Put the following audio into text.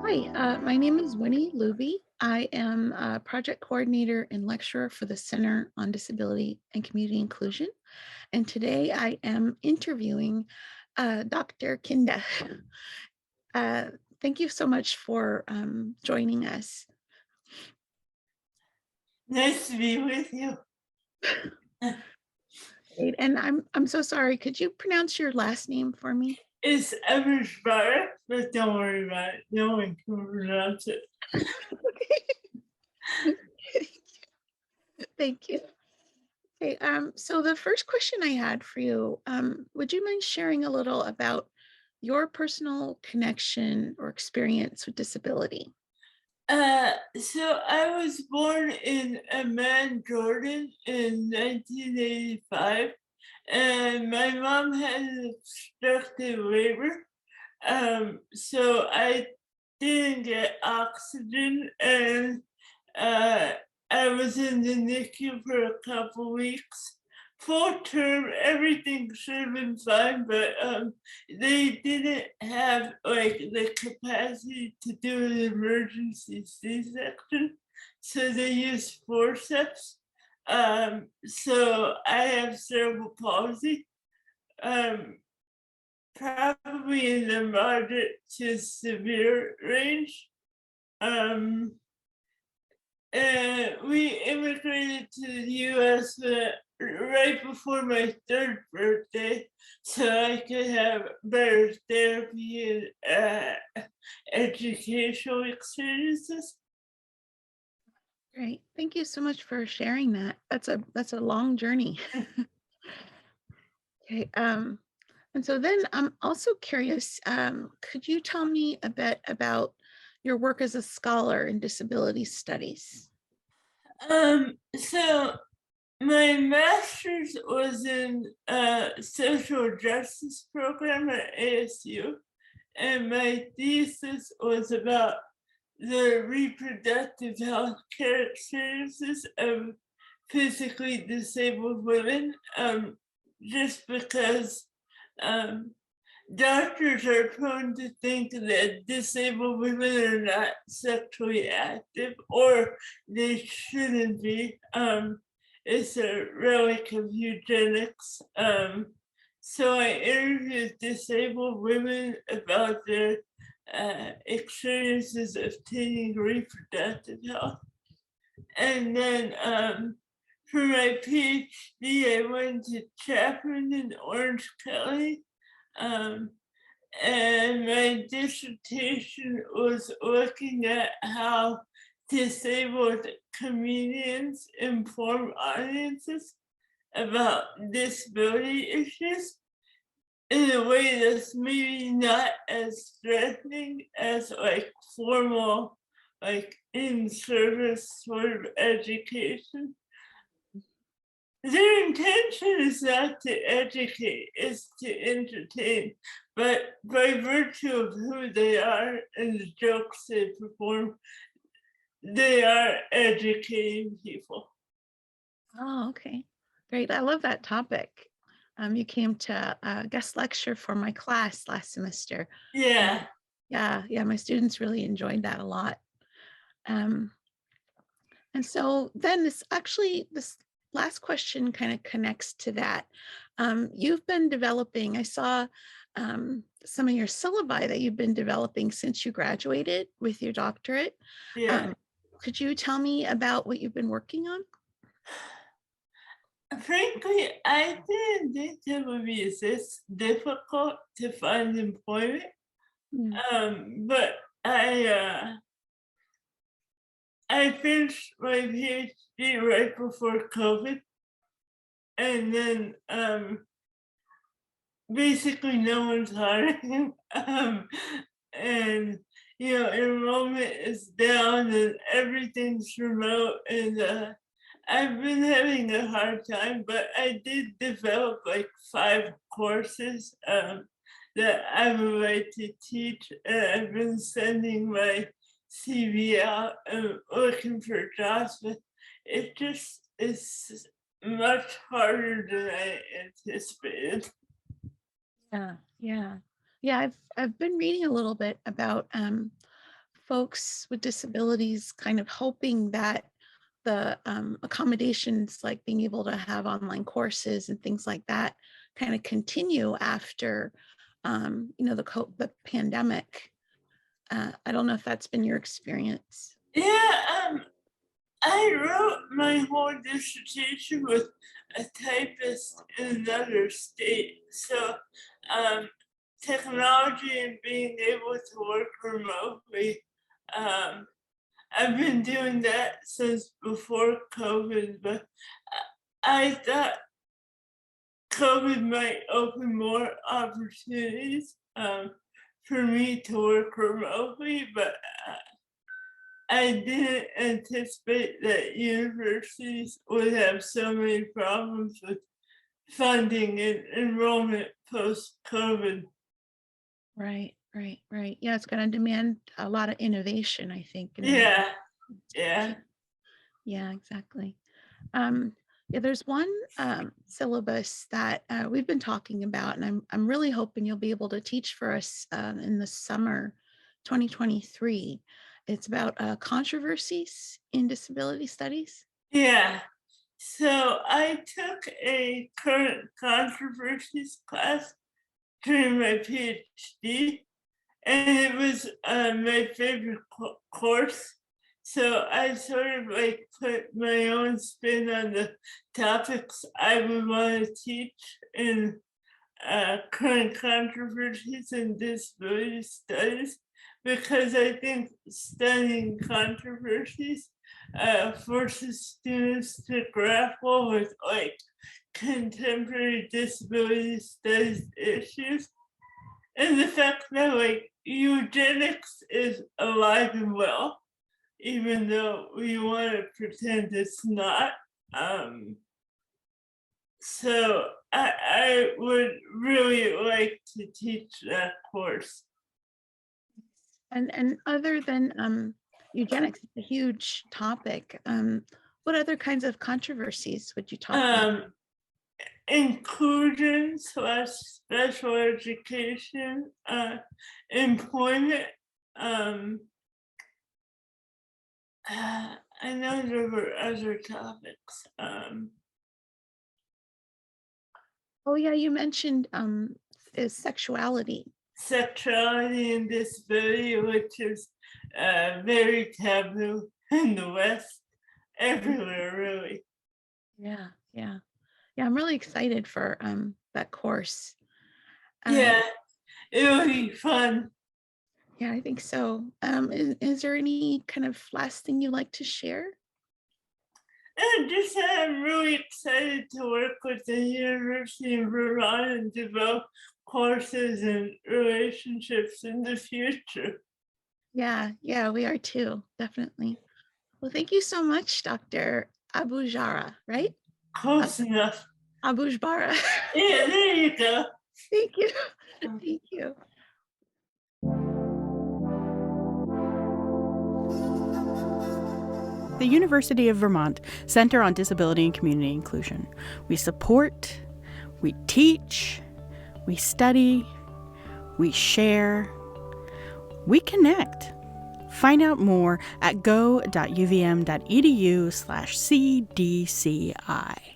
Hi, my name is Winnie Luby. I am a project coordinator and lecturer for the Center on Disability and Community Inclusion. And today I am interviewing Dr. Kinda. Uh, Thank you so much for joining us. Nice to be with you. Great. And I'm so sorry. Could you pronounce your last name for me? It's Eversbar, but don't worry about it. No one can pronounce it. Thank you. Okay, so the first question I had for you, would you mind sharing a little about your personal connection or experience with disability? So I was born in Amman, Jordan in 1985, and my mom had an obstructive labor. So I didn't get oxygen, and uh, I was in the NICU for a couple weeks. Full term, everything should have been fine, but they didn't have like the capacity to do an emergency C-section, so they used forceps. So I have cerebral palsy. Um, Probably in the moderate to severe range. Um, we immigrated to the US right before my third birthday so I could have better therapy and educational experiences. Great. Thank you so much for sharing that. That's a long journey. Okay. And so then I'm also curious, could you tell me a bit about your work as a scholar in disability studies? So my master's was in social justice program at ASU, and my thesis was about the reproductive health care experiences of physically disabled women, just because um, doctors are prone to think that disabled women are not sexually active or they shouldn't be. It's a relic of eugenics. So I interviewed disabled women about their experiences of taking reproductive health. And then for my PhD, I went to Chapman in Orange County. Um, and my dissertation was looking at how disabled comedians inform audiences about disability issues in a way that's maybe not as threatening as like formal, like in service sort of education. Their intention is not to educate, it's to entertain. But by virtue of who they are and the jokes they perform, they are educating people. Oh, okay. Great. I love that topic. You came to guest lecture for my class last semester. And Yeah. yeah, my students really enjoyed that a lot. Um, and so then this last question kind of connects to that. You've been developing, I saw some of your syllabi that you've been developing since you graduated with your doctorate. Yeah. Um, could you tell me about what you've been working on? Frankly, I didn't think it would be this difficult to find employment. Mm. But I finished my PhD right before COVID, and then basically no one's hiring. And enrollment is down and everything's remote, and I've been having a hard time, but I did develop like 5 courses that I would like to teach, and I've been sending my CV out and looking for jobs, but it just is much harder than I anticipated. Yeah, yeah. Yeah, I've been reading a little bit about folks with disabilities kind of hoping that the accommodations, like being able to have online courses and things like that, kind of continue after the pandemic. I don't know if that's been your experience. Yeah, I wrote my whole dissertation with a typist in another state. So, technology and being able to work remotely, um, I've been doing that since before COVID, but I thought COVID might open more opportunities for me to work remotely, but I didn't anticipate that universities would have so many problems with funding and enrollment post-COVID. Right. Yeah, it's going to demand a lot of innovation, I think. Yeah, yeah, Yeah, exactly. Um, yeah, there's one syllabus that we've been talking about, and I'm really hoping you'll be able to teach for us in the summer 2023. It's about controversies in disability studies. yeah. So I took a current controversies class during my PhD, and it was my favorite course. So I sort of like put my own spin on the topics I would want to teach in current controversies in disability studies, because I think studying controversies forces students to grapple with like contemporary disability studies issues, and the fact that like eugenics is alive and well, even though we want to pretend it's not. Um, so I would really like to teach that course. And other than eugenics, it's a huge topic. What other kinds of controversies would you talk about? Inclusion slash special education, employment. Um, I know there were other topics. Oh yeah, you mentioned is sexuality. Sexuality and disability, which is very taboo in the West, everywhere, really. Yeah. I'm really excited for that course. Uh, Yeah, it would be fun. yeah, I think so. Is there any kind of last thing you'd like to share? And just I'm really excited to work with the University of Vermont and develop courses and relationships in the future. Yeah, we are too, definitely. Well, thank you so much, Dr. Abujara, right? Close enough. Abujbara. Yeah, there you go. Thank you. Thank you. The University of Vermont Center on Disability and Community Inclusion. We support, we teach, we study, we share, we connect. Find out more at go.uvm.edu/cdci.